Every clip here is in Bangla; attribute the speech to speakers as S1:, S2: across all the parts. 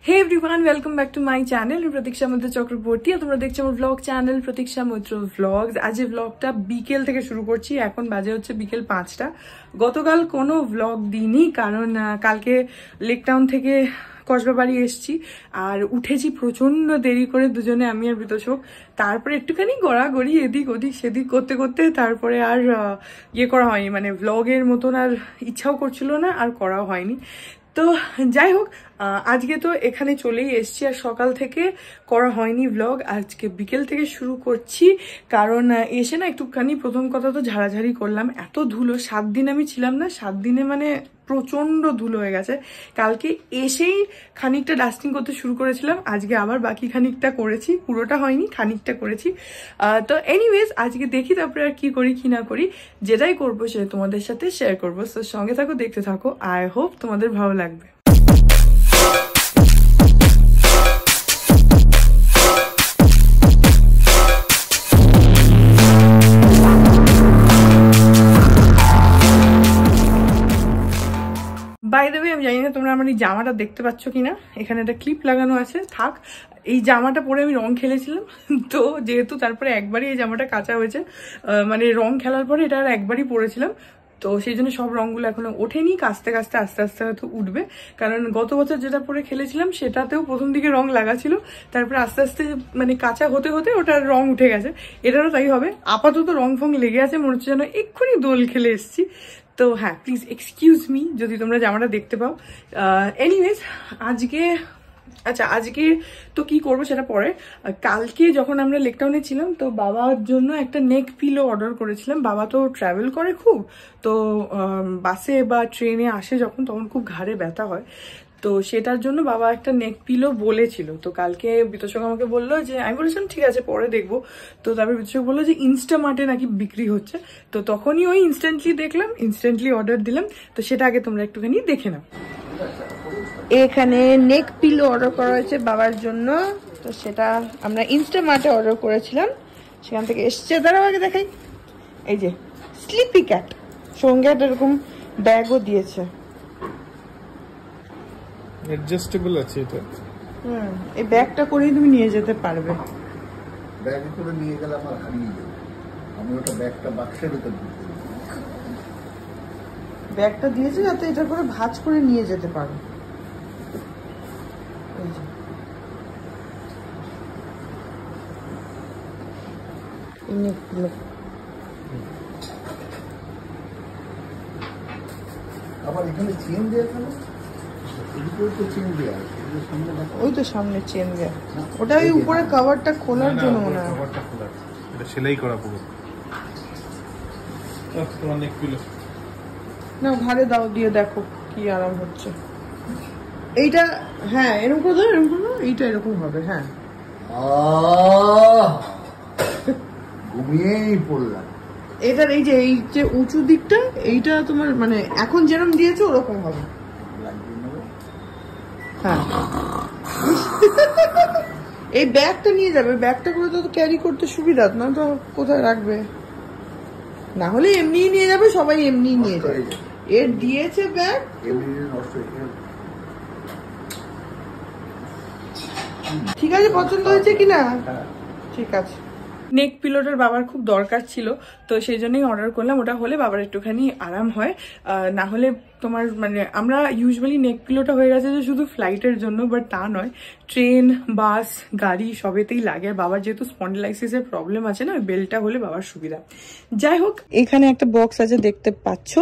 S1: Hey everyone, welcome back to my channel. প্রতীক্ষা মৈত্র চক্রবর্তী। তোমরা দেখছো আমার ব্লগ চ্যানেল প্রতীক্ষা মৈত্র ব্লগস। আজ এই ব্লগটা বিকেল থেকে শুরু করছি। এখন বাজে হচ্ছে বিকেল 5টা। গতকাল কোনো ব্লগ দিইনি কারণ কালকে লেক টাউন থেকে কসবা বাড়ি এসছি আর উঠেছি প্রচন্ড দেরি করে দুজনে, আমি আর বিতোষক। তারপরে একটুখানি গড়াগড়ি এদিক ওদিক সেদিক করতে করতে তারপরে আর ইয়ে করা হয়নি, মানে ব্লগের মতন আর ইচ্ছাও করছিল না আর করাও হয়নি। তো যাই হোক, আজকে তো এখানে চলেই এসছি আর সকাল থেকে করা হয়নি ব্লগ। আজকে বিকেল থেকে শুরু করছি কারণ এসে না একটুখানি প্রথম কথা তো ঝাড়াঝাড়ি করলাম। এত ধুলো, 7 দিন আমি ছিলাম না, 7 দিনে মানে প্রচন্ড ধুলো হয়ে গেছে। কালকে এসেই খানিকটা ডাস্টিং করতে শুরু করেছিলাম, আজকে আবার বাকি খানিকটা করেছি, পুরোটা হয়নি, খানিকটা করেছি। তো এনিওয়েজ আজকে দেখি তারপরে আর কি করি কি না করি, যেটাই করবো সেটা তোমাদের সাথে শেয়ার করবো। তো সঙ্গে থাকো, দেখতে থাকো, আই হোপ তোমাদের ভালো লাগবে। বাই দ্য ওয়ে, আমি জানি না তোমরা আমার এই জামাটা দেখতে পাচ্ছ কিনা, এখানে একটা ক্লিপ লাগানো আছে, থাক। এই জামাটা পরে আমি রং খেলেছিলাম, তো যেহেতু তারপরে একবারই এই জামাটা কাঁচা হয়েছে, মানে রং খেলার পরে এটা আর একবারই পরেছিলাম, তো সেই জন্য সব রঙগুলো এখনো ওঠেনি। কাচতে কাচতে আস্তে আস্তে হয়তো উঠবে, কারণ গত বছর যেটা পরে খেলেছিলাম সেটাতেও প্রথম দিকে রং লাগা ছিল, তারপরে আস্তে আস্তে মানে কাঁচা হতে হতে ওটার রং উঠে গেছে। এটারও তাই হবে, আপাতত রং ফং লেগে আছে, মনে হচ্ছে যেন এক্ষুনি দোল খেলে এসছি। তো হ্যাঁ, প্লিজ এক্সকিউজ মি যদি তোমরা জামাটা দেখতে পাও। এনিওয়েজ আজকে তো কি করবো সেটা পরে। কালকে যখন আমরা লেকটাউনে ছিলাম তো বাবার জন্য একটা নেক পিলো অর্ডার করেছিলাম। বাবা তো ট্রাভেল করে খুব, তো বাসে বা ট্রেনে আসে যখন, তখন খুব ঘাড়ে ব্যথা হয়, তো সেটার জন্য বাবা একটা নেক পিলো বলেছিল। তো কালকে বিতোষক আমাকে বললো যে, আমি বলেছিলাম ঠিক আছে পরে দেখবো। তো তারপরে বিতোষক বললো যে ইনস্টামার্টে নাকি বিক্রি হচ্ছে, তো তখনই ওই ইনস্ট্যান্টলি দেখলাম, ইনস্ট্যান্টলি অর্ডার দিলাম। তো সেটা আগে তোমরা একটুখানি দেখে নাও। এখানে নেক পিলো অর্ডার করা হয়েছে বাবার জন্য, তো সেটা আমরা ইনস্টামার্টে অর্ডার করেছিলাম, সেখান থেকে এসছে। দাঁড়াও আগে দেখাই, এই যে স্লিপি ক্যাট, সঙ্গে একটা এরকম ব্যাগও দিয়েছে,
S2: অ্যাডজাস্টেবল আছে এটা।
S1: এই ব্যাগটা করেই তুমি নিয়ে যেতে পারবে।
S3: ব্যাগ করে নিয়ে গেলে আমার হারিয়ে যাবে, আমি ওটা ব্যাগটা বাক্সের ভিতরে
S1: ব্যাগটা দিয়েছে যাতে এটা করে ভাঁজ করে নিয়ে যেতে পারো।
S3: আবার এখানে চেন দেওয়া কেন?
S1: ওই তো সামনে চেন দেয়া, ওটা ওই উপরে কভারটা খোলার জন্য মনে হয়।
S2: কভারটা খোলা, এটা সেলাই করা পুরো। তোমার নেক পিলো
S1: না, ঘাড়ে দাও, দিয়ে দেখো কি আরাম হচ্ছে। এইটা হ্যাঁ এরকম করে দাও, এরকম করে, এইটা এরকম হবে। হ্যাঁ,
S3: ঘুমিয়েই পড়লাম।
S1: এটার এই যে উঁচু দিকটা, এইটা তোমার মানে এখন যেরকম দিয়েছো ওরকম হবে। হ্যাঁ, এই ব্যাগটা নিয়ে যাবে, ব্যাগটা করে তো ক্যারি করতে সুবিধা, না তো কোথায় রাখবে? না হলে এমনিই নিয়ে যাবে, সবাই এমনিই নিয়ে যাবে। এর দিয়েছে ব্যাগ, ঠিক আছে, পছন্দ হয়েছে কিনা? ঠিক আছে। নেক পিলোটার বাবার খুব দরকার ছিল, তো সেই জন্যই অর্ডার করলাম। ওটা হলে বাবার একটুখানি আরাম হয়, না হলে তোমার মানে আমরা ইউজুয়ালি নেক পিলোটা হয়ে গেছে যে শুধু ফ্লাইটের জন্য, বাট তা নয়, ট্রেন বাস গাড়ি সবেতেই লাগে। আর বাবার যেহেতু স্পন্ডিলাইসিসের প্রবলেম আছে না, ওই বেল্টটা হলে বাবার সুবিধা। যাই হোক, এখানে একটা বক্স আছে দেখতে পাচ্ছ,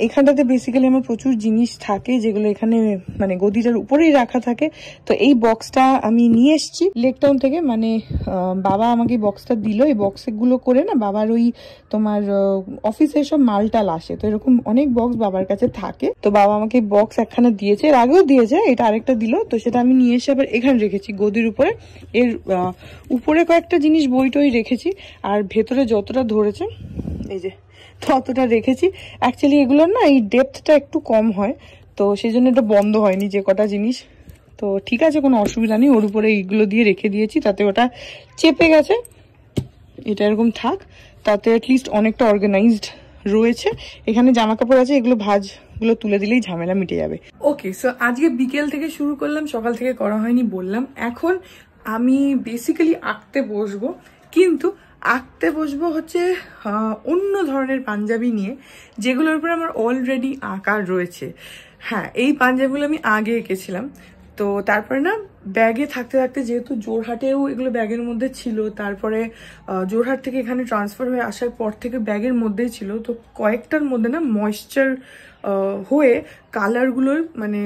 S1: এখানটাতে বেসিক্যালি আমার প্রচুর জিনিস থাকে যেগুলো এখানে মানে গদিটার উপরেই রাখা থাকে। তো এই বক্সটা আমি নিয়ে এসেছি লেকটাউন থেকে, মানে বাবা আমাকে এই বক্সটা দিল। এই বক্সগুলো করে না বাবার ওই তোমার অফিসে সব মালটাল আসে, তো এরকম অনেক বক্স বাবার কাছে থাকে। তো বাবা আমাকে বক্স একখানা দিয়েছে, এর আগেও দিয়েছে, এটা আরেকটা দিল। তো সেটা আমি নিয়ে এসে আবার এখানে রেখেছি গদির উপরে। এর উপরে কয়েকটা জিনিস বই টই রেখেছি, আর ভেতরে যতটা ধরেছে এই যে ততটা রেখেছি। অ্যাকচুয়ালি এগুলোর না এই ডেপথটা একটু কম হয়, তো সেই জন্য এটা বন্ধ হয়নি যে কটা জিনিস। তো ঠিক আছে, কোনো অসুবিধা নেই, ওর উপরে এইগুলো দিয়ে রেখে দিয়েছি, তাতে ওটা চেপে গেছে। এটা এরকম থাক, তাতে অ্যাটলিস্ট অনেকটা অর্গানাইজড রয়েছে, এখানে জামা কাপড় আছে, এগুলো ভাঁজগুলো তুলে দিলেই ঝামেলা মিটে যাবে। ওকে, সো আজকে বিকেল থেকে শুরু করলাম, সকাল থেকে করা হয়নি বললাম। এখন আমি বেসিক্যালি আঁকতে বসবো, কিন্তু আঁকতে বসবো হচ্ছে অন্য ধরনের পাঞ্জাবি নিয়ে, যেগুলোর উপর আমার অলরেডি আঁকা রয়েছে। হ্যাঁ, এই পাঞ্জাবিগুলো আমি আগে এঁকেছিলাম, তো তারপরে না ব্যাগে থাকতে থাকতে, যেহেতু জোরহাটেও এগুলো ব্যাগের মধ্যে ছিল, তারপরে জোরহাট থেকে এখানে ট্রান্সফার হয়ে আসার পর থেকে ব্যাগের মধ্যেই ছিল, তো কয়েকটার মধ্যে না ময়েশ্চার হয়ে কালারগুলোর মানে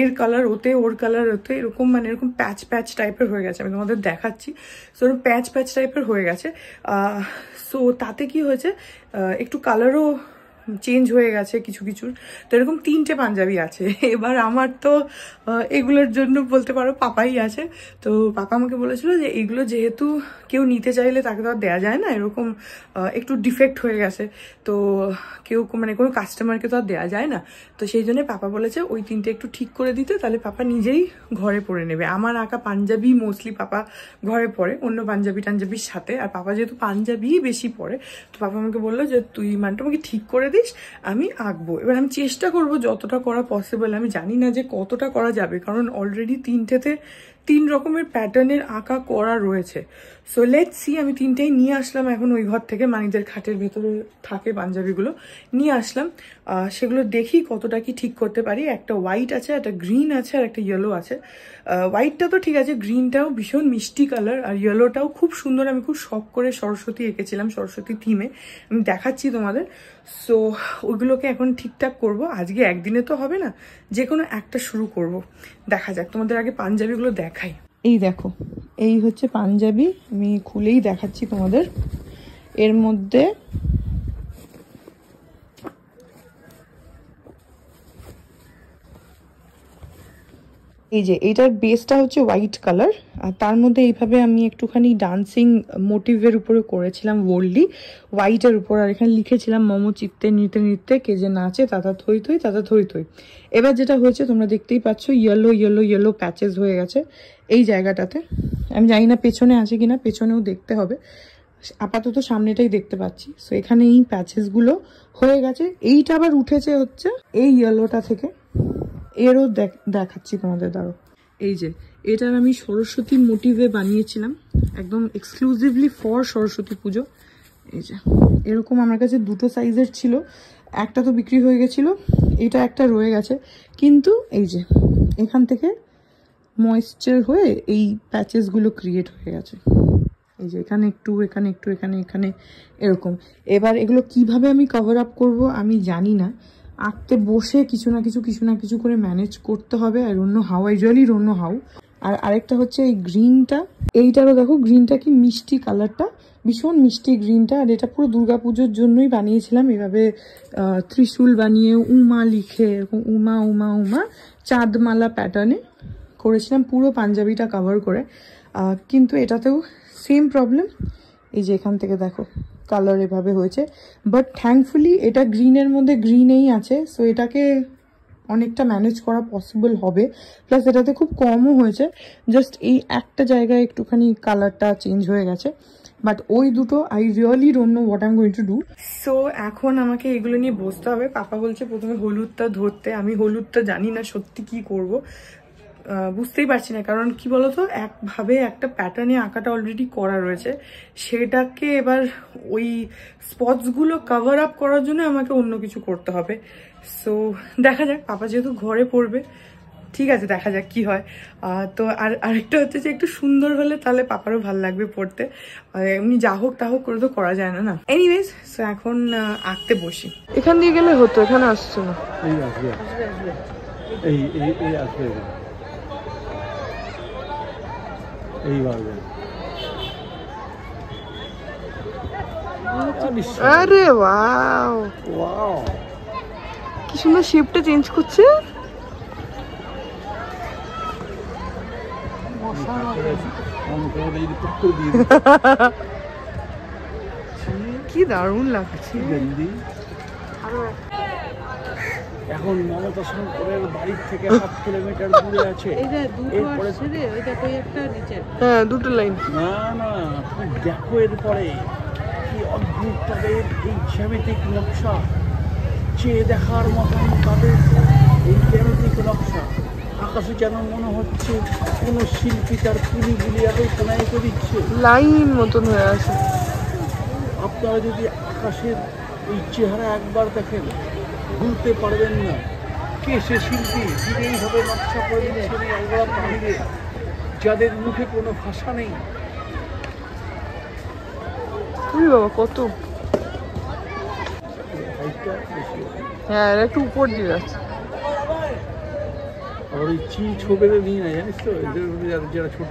S1: এর কালার ওতে, ওর কালার ওতে, এরকম মানে এরকম প্যাচ প্যাচ টাইপের হয়ে গেছে। আমি তোমাদের দেখাচ্ছি, সো প্যাচ প্যাচ টাইপের হয়ে গেছে। সো তাতে কি হয়েছে, একটু কালারও চেঞ্জ হয়ে গেছে কিছু কিছুর। তো এরকম 3টে পাঞ্জাবি আছে। এবার আমার তো এগুলোর জন্য বলতে পারো পাপাই আছে। তো পাপা আমাকে বলেছিল যে এগুলো যেহেতু কেউ নিতে চাইলে তাকে তো আর দেওয়া যায় না, এরকম একটু ডিফেক্ট হয়ে গেছে, তো কেউ মানে কোনো কাস্টমারকে তো আর দেওয়া যায় না। তো সেই জন্য পাপা বলেছে ওই 3টে একটু ঠিক করে দিতে, তাহলে পাপা নিজেই ঘরে পরে নেবে। আমার আঁকা পাঞ্জাবি মোস্টলি পাপা ঘরে পরে, অন্য পাঞ্জাবি টাঞ্জাবির সাথে। আর পাপা যেহেতু পাঞ্জাবি বেশি পরে, তো পাপা আমাকে বললো যে তুই মানটা আমাকে ঠিক করে দিস, আমি আঁকবো। এবার আমি চেষ্টা করব যতটা করা পসিবল। আমি জানি না যে কতটা করা যাবে, কারণ অলরেডি 3টেতে 3 রকমের প্যাটার্নের আঁকা করা রয়েছে। So let's see. আমি 3টেই নিয়ে আসলাম এখন ওই ঘর থেকে, মানিকদের খাটের ভেতরে থাকে পাঞ্জাবিগুলো, নিয়ে আসলাম। সেগুলো দেখি কতটা কি ঠিক করতে পারি। একটা হোয়াইট আছে, একটা গ্রিন আছে, আর একটা ইয়েলো আছে। হোয়াইটটা তো ঠিক আছে, গ্রিনটাও ভীষণ মিষ্টি কালার, আর ইয়েলোটাও খুব সুন্দর। আমি খুব শখ করে সরস্বতী এঁকেছিলাম, সরস্বতী থিমে, আমি দেখাচ্ছি তোমাদের। সো ওইগুলোকে এখন ঠিকঠাক করব। আজকে একদিনে তো হবে না, যে কোনো একটা শুরু করব। দেখা যাক, তোমাদের আগে পাঞ্জাবিগুলো দেখাই। এই দেখো, এই হচ্ছে পাঞ্জাবি, আমি খুলেই দেখাচ্ছি তোমাদের। এর মধ্যে এই যে এটার বেসটা হচ্ছে হোয়াইট কালার, আর তার মধ্যে এইভাবে আমি একটুখানি ডান্সিং মোটিভের উপরে করেছিলাম ওল্ডি হোয়াইটের উপর, আর এখানে লিখেছিলাম মমো চিত্তে নৃত্যে নৃত্যে কে যে নাচে তাতা থই থই তাতা থই থই। এবার যেটা হয়েছে তোমরা দেখতেই পাচ্ছ, ইয়েলো ইয়েলো ইয়েলো প্যাচেস হয়ে গেছে এই জায়গাটাতে। আমি জানি না পেছনে আছে কিনা, পেছনেও দেখতে হবে, আপাতত সামনেটাই দেখতে পাচ্ছি। সো এখানে এই প্যাচেসগুলো হয়ে গেছে। এইটা আবার উঠেছে হচ্ছে এই ইয়েলোটা থেকে, এরও দেখাচ্ছি তোমাদের, দাঁড়ো। এই যে এটার আমি সরস্বতী মোটিভে বানিয়েছিলাম, একদম এক্সক্লুসিভলি ফর সরস্বতী পুজো। এই যে এরকম আমার কাছে 2টো সাইজের ছিল, একটা তো বিক্রি হয়ে গেছিলো, এটা একটা রয়ে গেছে। কিন্তু এই যে এখান থেকে ময়েশ্চার হয়ে এই প্যাচেসগুলো ক্রিয়েট হয়ে গেছে। এই যে এখানে একটু, এখানে একটু, এখানে এখানে এরকম। এবার এগুলো কিভাবে আমি কভার আপ করব আমি জানি না। আঁকতে বসে কিছু না কিছু করে ম্যানেজ করতে হবে। আর অন্য how, I really don't know how. আর আরেকটা হচ্ছে এই গ্রিনটা, এইটারও দেখো গ্রিনটা কি মিষ্টি কালারটা, ভীষণ মিষ্টি গ্রিনটা। আর এটা পুরো দুর্গাপুজোর জন্যই বানিয়েছিলাম, এভাবে ত্রিশূল বানিয়ে উমা লিখে, এরকম উমা উমা উমা চাঁদমালা প্যাটার্নে করেছিলাম পুরো পাঞ্জাবিটা কভার করে। কিন্তু এটাতেও সেম প্রবলেম, এই যে এখান থেকে দেখো কালার এভাবে হয়েছে। বাট থ্যাঙ্কফুলি এটা গ্রিনের মধ্যে গ্রিনেই আছে, সো এটাকে অনেকটা ম্যানেজ করা পসিবল হবে। প্লাস এটাতে খুব কমও হয়েছে, জাস্ট এই একটা জায়গায় একটুখানি কালারটা চেঞ্জ হয়ে গেছে। বাট ওই দুটো I really don't know what I am going to do. So এখন আমাকে এগুলো নিয়ে বসতে হবে। পাপা বলছে প্রথমে হলুদটা ধরতে, আমি হলুদটা জানি না সত্যি কি করব, বুঝতেই পারছি না। কারণ কি বলতো, একভাবে একটা প্যাটার্নে আঁকাটা অলরেডি করা রয়েছে, সেটাকে এবার ওই স্পটসগুলো কভার আপ করার জন্য আমাকে অন্য কিছু করতে হবে। সো দেখা যাক, পাপা যেহেতু ঘরে পড়বে, ঠিক আছে, দেখা যাক কি হয়। তো আরেকটা হচ্ছে যে একটু সুন্দর হলে তাহলে পাপারও ভালো লাগবে পড়তে। এমনি যা হোক তা হোক করে তো করা যায় না না। এনিওয়েজ, সো এখন আঁকতে বসি। এখান দিয়ে গেলে হতো, এখানে আসছে না। আরে ওয়াও, কি সুন্দর শেপটা চেঞ্জ করছে। কি দারুণ লাগছে।
S4: এখন মমতা শঙ্করের বাড়ির থেকে 7 কিলোমিটার দূরে আছে।
S1: হ্যাঁ, দুটো লাইন।
S4: না না, তুমি দেখো এরপরে কি অদ্ভুত তাদের এই জ্যামিতিক নকশা, চেয়ে দেখার মতন তাদের এই জ্যামিতিক নকশা। আকাশে যেন মনে হচ্ছে কোনো শিল্পী তার পুলিগুলি এত প্রণয় দিচ্ছে,
S1: লাইন মতন হয়ে আছে।
S4: আপনারা যদি আকাশের এই চেহারা একবার দেখেন ভুলতে পারবেন না। কে সে শিল্পী যিনি এইভাবে নকশা করে দিচ্ছেন এই আলগা প্রাণীরে, যাদের মুখে কোনো ভাষা নেই।
S1: বাবা কত, হ্যাঁ একটু উপর দিয়ে যাচ্ছে।
S4: আবার ওই ছবিটা নিয়ে নেয় জানিস তো, যারা ছোট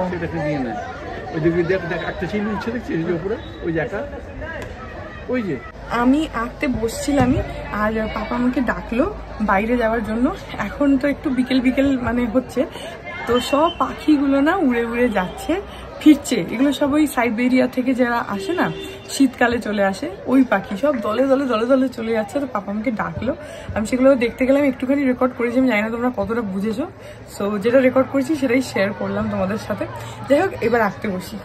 S4: সেটাকে নিয়ে নেয়। ওই দিকে দেখ দেখ একটা চিনি উঠছে দেখছিস যে উপরে ওই জায়গা, ওই যে।
S1: আমি আঁকতে বসছিলামই আর পাপা আমাকে ডাকলো বাইরে যাওয়ার জন্য। এখন তো একটু বিকেল বিকেল মানে হচ্ছে, তো সব পাখিগুলো না উড়ে উড়ে যাচ্ছে ফিরছে। এগুলো সব ওই সাইবেরিয়া থেকে যারা আসে না, শীতকালে চলে আসে, ওই পাখি সব দলে দলে দলে দলে চলে যাচ্ছে। তো পাপা আমাকে ডাকলো, আমি সেগুলো দেখতে গেলাম, একটুখানি রেকর্ড করেছি। আমি জানি না তোমরা কতটা বুঝেছো, সো যেটা রেকর্ড করেছি সেটাই শেয়ার করলাম তোমাদের সাথে। যাই হোক, এবার আঁকতে বসি।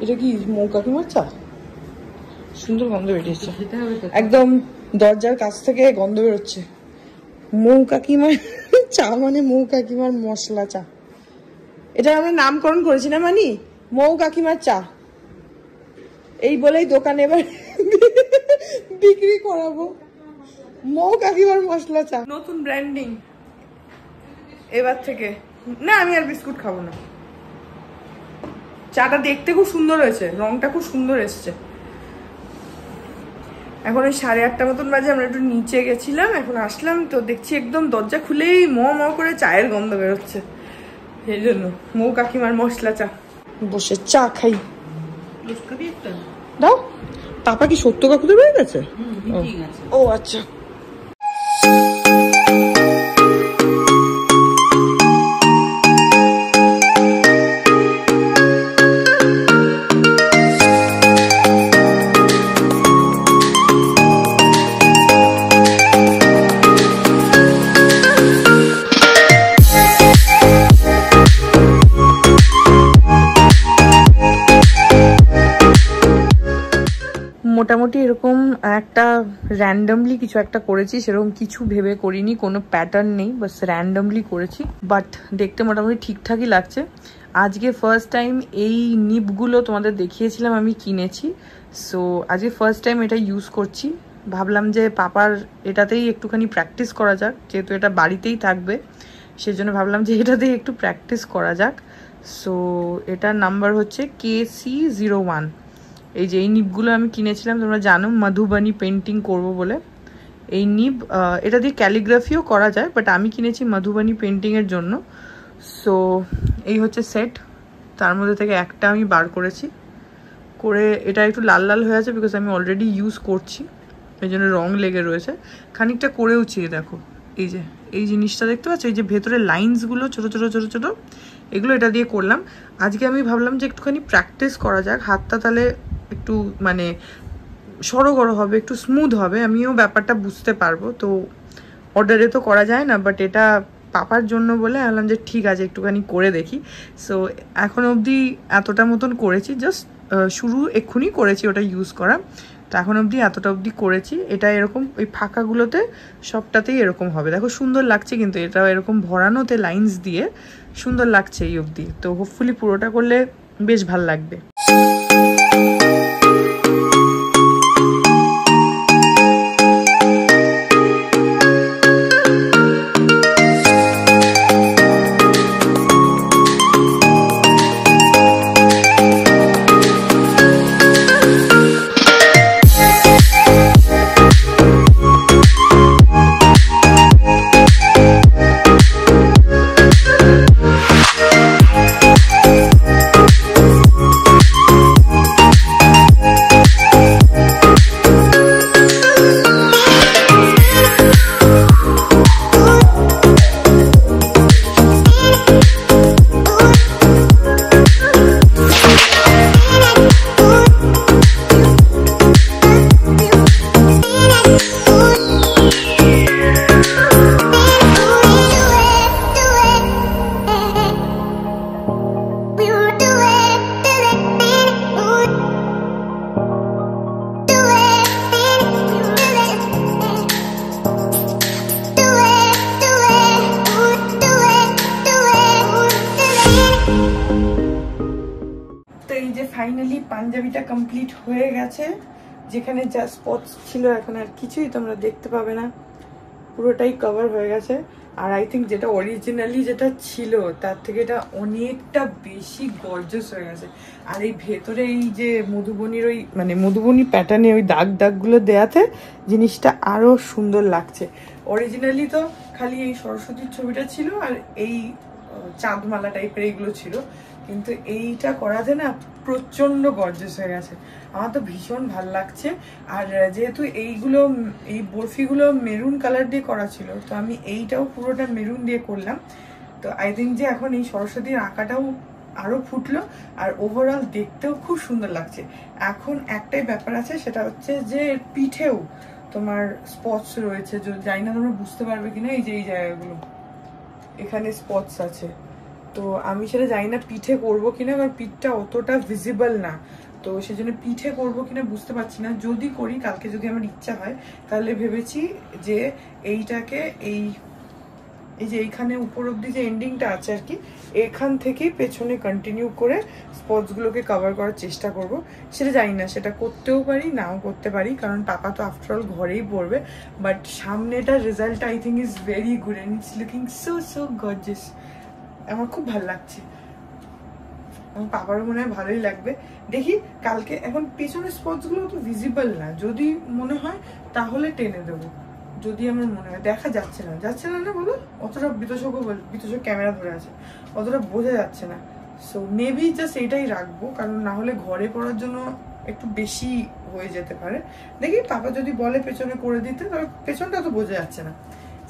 S1: এটা কি মৌ কাকিমার চা? সুন্দর গন্ধ বেরিয়েছে, একদম দরজার কাছ থেকে গন্ধ বেরোচ্ছে। মৌ কাকিমার চা মানে মৌ কাকিমার মশলা চা। এটা আমরা নামকরণ করেছি না, মানি মৌ কাকিমার চা। এই বলেই দোকানে এবার বিক্রি করাবো মৌ কাকিমার মশলা চা। নতুন ব্র্যান্ডিং এবার থেকে। না, আমি আর বিস্কুট খাবো না। চাটা দেখতে খুব সুন্দর হয়েছে, রংটা খুব সুন্দর এসছে। এখন ওই 8:30 মতন বাজে, আমরা একটু নিচে গেছিলাম, এখন আসলাম তো দেখছি একদম দরজা খুলেই ম করে চায়ের গন্ধ বেরোচ্ছে। সেই জন্য মৌ কাকিমার মশলা চা। বসে চা খাই। দাও। পাপা কি সত্য কাকুদের বেড়ে গেছে? ও আচ্ছা। মোটামুটি এরকম একটা র্যান্ডমলি কিছু একটা করেছি, সেরকম কিছু ভেবে করিনি, কোনো প্যাটার্ন নেই, বাস র্যান্ডমলি করেছি। বাট দেখতে মোটামুটি ঠিকঠাকই লাগছে। আজকে ফার্স্ট টাইম এই নিবগুলো তোমাদের দেখিয়েছিলাম আমি কিনেছি, সো আজকে ফার্স্ট টাইম এটা ইউজ করছি। ভাবলাম যে পাপার এটাতেই একটুখানি প্র্যাকটিস করা যাক, যেহেতু এটা বাড়িতেই থাকবে, সেজন্য ভাবলাম যে এটাতেই একটু প্র্যাকটিস করা যাক। সো এটার নাম্বার হচ্ছে KC01। এই যে এই নিবগুলো আমি কিনেছিলাম, তোমরা জানো মধুবানি পেন্টিং করব বলে। এই নিব এটা দিয়ে ক্যালিগ্রাফিও করা যায়, বাট আমি কিনেছি মধুবানি পেন্টিংয়ের জন্য। সো এই হচ্ছে সেট, তার মধ্যে থেকে একটা আমি বার করেছি। করে এটা একটু লাল লাল হয়ে আছে বিকজ আমি অলরেডি ইউজ করছি, এই জন্য রং লেগে রয়েছে। খানিকটা করেওছি, দেখো এই যে এই জিনিসটা দেখতে পাচ্ছ, এই যে ভেতরে লাইন্সগুলো ছোটো ছোটো ছোটো ছোটো, এগুলো এটা দিয়ে করলাম। আজকে আমি ভাবলাম যে একটুখানি প্র্যাকটিস করা যাক, হাতটা তাহলে একটু মানে সরগর হবে, একটু স্মুথ হবে, আমিও ব্যাপারটা বুঝতে পারবো। তো অর্ডারে তো করা যায় না, বাট এটা পাপার জন্য বলে ভাবলাম যে ঠিক আছে একটুখানি করে দেখি। সো এখন অবধি এতটা মতন করেছি, জাস্ট শুরু এক্ষুনি করেছি ওটা ইউজ করা, তো এখন অবধি এতটা অবধি করেছি। এটা এরকম ওই ফাঁকাগুলোতে সবটাতেই এরকম হবে, দেখো সুন্দর লাগছে, কিন্তু এটা এরকম ভরানোতে লাইন্স দিয়ে সুন্দর লাগছে এই অবধি। তো হোপফুলি পুরোটা করলে বেশ ভাল লাগবে। ফাইনালি পাঞ্জাবিটা কমপ্লিট হয়ে গেছে। যেখানে যা স্পটস ছিল এখন আর কিছুই তোমরা দেখতে পাবে না, পুরোটাই কভার হয়ে গেছে। আর আই থিঙ্ক যেটা অরিজিনালি যেটা ছিল তার থেকে এটা অনেকটা বেশি গর্জাস হয়ে গেছে। আর এই ভেতরে এই যে মধুবনীর ওই মানে মধুবনী প্যাটার্নে ওই দাগগুলো দেয়াতে জিনিসটা আরো সুন্দর লাগছে। অরিজিনালি তো খালি এই সরস্বতীর ছবিটা ছিল আর এই চাঁদমালা টাইপের এইগুলো ছিল, কিন্তু এইটা করাতে না প্রচন্ড গর্জাস হয়ে গেছে। আমার তো ভীষণ ভাল লাগছে। আর যেহেতু এইগুলো এই বরফিগুলো মেরুন কালার দিয়ে করা ছিল, তো আমি এইটাও পুরোটা মেরুন দিয়ে করলাম। তো আই থিঙ্ক যে এখন এই সরস্বতীর আঁকাটাও আরো ফুটলো আর ওভারঅল দেখতেও খুব সুন্দর লাগছে। এখন একটাই ব্যাপার আছে, সেটা হচ্ছে যে পিঠেও তোমার স্পটস রয়েছে, জানি না তোমরা বুঝতে পারবে কিনা। এই যে এই জায়গাগুলো এখানে স্পটস আছে, তো আমি সেটা জানি না পিঠে করবো কিনা, কারণ পিঠটা অতটা ভিজিবল না, তো সেজন্য পিঠে করবো কিনা বুঝতে পারছি না। যদি করি, কালকে যদি আমার ইচ্ছা হয়, তাহলে ভেবেছি যে এইটাকে এই যে এইখানে উপর অব্দি যে এন্ডিংটা আছে আর কি, এখান থেকেই পেছনে কন্টিনিউ করে স্পটসগুলোকে কভার করার চেষ্টা করব। সেটা জানি না, সেটা করতেও পারি নাও করতে পারি, কারণ পাপা তো আফটারঅল ঘরেই পড়বে। বাট সামনেটার result I think is very good and it's looking so gorgeous. আমার খুব ভালো লাগছে, আমার পাপারও মনে হয় ভালোই লাগবে। দেখি কালকে, এখন পেছনের স্পটসগুলো তো ভিজিবল না, যদি মনে হয় তাহলে টেনে দেবো, যদি আমার মনে হয়। দেখা যাচ্ছে না না বলো, অতটা বিতোষক ক্যামেরা ধরে আছে, অতটা বোঝা যাচ্ছে না। সো মেবি জাস্ট এইটাই রাখবো, কারণ না হলে ঘরে পড়ার জন্য একটু বেশি হয়ে যেতে পারে। দেখি পাপা যদি বলে পেছনে করে দিতে, তবে পেছনটা তো বোঝা যাচ্ছে না।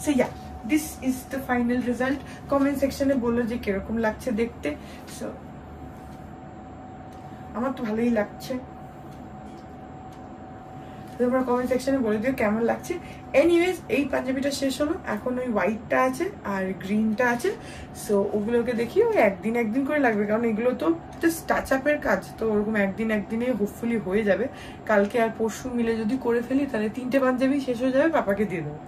S1: So yeah, this is the final result. Comment সেকশনে বললো যে কিরকম লাগছে দেখতে। সো আমার তো ভালোই লাগছে, তোমরা কমেন্ট সেকশনে বলে দিও কেমন লাগছে। এনিওয়েজ, এই পাঞ্জাবিটা শেষ হলো, এখন ওই হোয়াইটটা আছে আর গ্রিনটা আছে। সো ওগুলোকে দেখি ওই একদিন করে লাগবে, কারণ এগুলো তো জাস্ট টাচ আপের কাজ, তো ওরকম একদিনে হোপফুলি হয়ে যাবে। কালকে আর পরশু মিলে যদি করে ফেলি, তাহলে 3টে পাঞ্জাবি শেষ হয়ে যাবে, পাপাকে দিয়ে দেবো।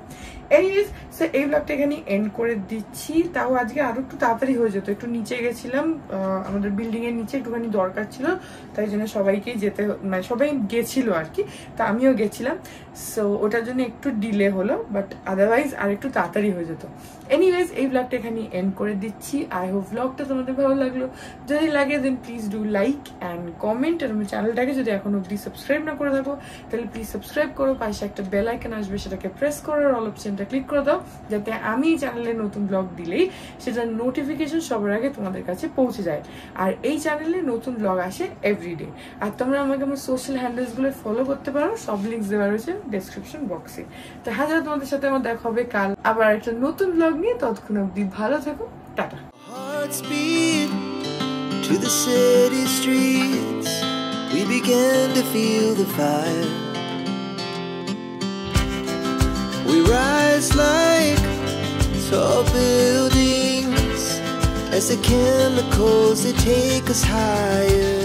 S1: এনিওয়েজ, সো এই ব্লগটা এখানে এন্ড করে দিচ্ছি। তাও আজকে আরো একটু তাড়াতাড়ি হয়ে যেত, একটু নিচে গেছিলাম, আমাদের বিল্ডিং এর নিচে একটুখানি দরকার ছিল, তাই জন্য সবাইকেই যেতে, মানে সবাই গেছিল আর কি, তা আমিও গেছিলাম। সো ওটার জন্য একটু ডিলে হলো, বাট আদারওয়াইজ আর একটু তাড়াতাড়ি হয়ে যেত। এনিওয়েজ, এই ব্লগটা এখানে এন্ড করে দিচ্ছি। আই হোপ ব্লগটা তোমাদের ভালো লাগলো। যদি লাগে then please do like and comment. আর আমার চ্যানেলটাকে যদি এখন অব্দি সাবস্ক্রাইব না করে থাকো, তাহলে প্লিজ সাবস্ক্রাইব করো। পাশে একটা বেল আইকন আসবে, সেটাকে প্রেস করো, আর অল অপশনটা ক্লিক করে দাও, যাতে আমি চ্যানেলে নতুন ব্লগ দিলেই সেটার নোটিফিকেশন সবার আগে তোমাদের কাছে পৌঁছে যায়। আর এই চ্যানেলে নতুন ব্লগ আসে এভরিডে। আর তোমরা আমাকে আমার সোশ্যাল হ্যান্ডেলসগুলো ফলো করতে পারো, সব লিঙ্কস দেওয়া রয়েছে ডেসক্রিপশন বক্সে। তো হ্যাঁ, তোমাদের সাথে আমার দেখা হবে কাল আবার একটা নতুন ব্লগ নিয়ে। ততক্ষণ অবধি ভালো থাকো, tata.
S5: Hearts beat to the city streets. We began to feel the fire. We rise like tall buildings as the chemicals, they take us higher.